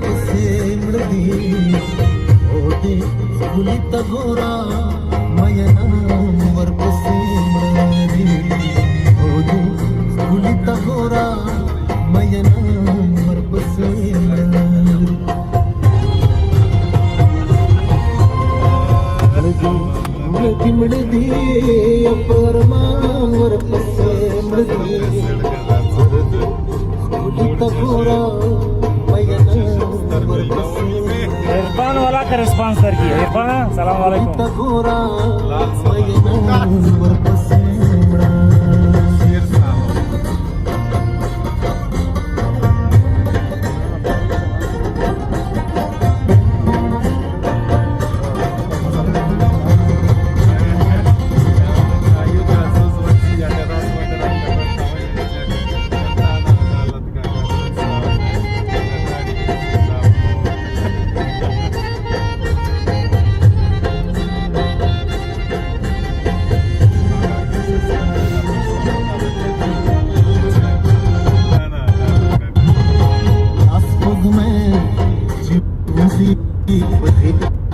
पसेमड़ी ओदे गुलित गोरा मयनावर पसेमड़ी ओदे गुलित गोरा मयनावर पसेमड़ी मिळदी अपरमावर पसेमड़ी गुलित गोरा इरफान वाला का रिस्पॉन्स सर की इरफान सलाम वालेकुम गोरा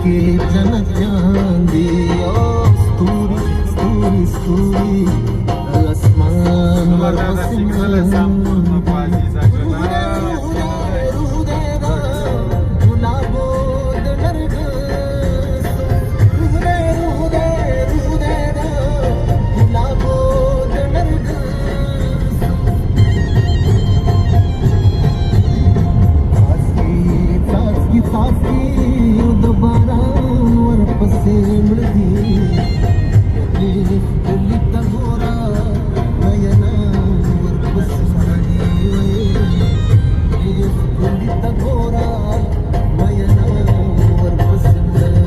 के जनक चांदी स्तूरी स्तूरी स्तूरी आसमान वर गुलाबो दर्ग गुलाबो दर्ग फासकी फासकी बारावर पसेमड़ी गुलित गोरा मयनावर पसेमड़ी गुलित गोरा मयनावर पसेमड़ी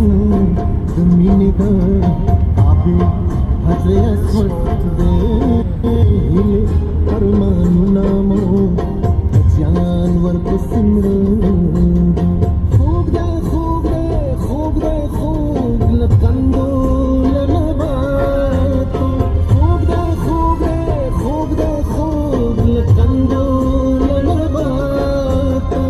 जमीन आबे हजे स्वस्त दे हिले परमाणु नामो जानवर पसिमड़ खूब दे खूब दे खूब दे खूब लकंदो लनबातो खूब दे खूब दे खूब दे खूब लकंदो लनबातो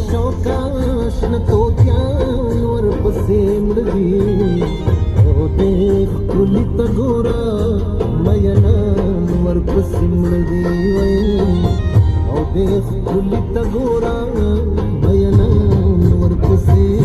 शौकाशन तो जानवर पसेमड़ी ओ देख गुलित गोरा मयनावर पसेमड़ी ओ देख गुलित गोरा मयनावर पसेमड़ी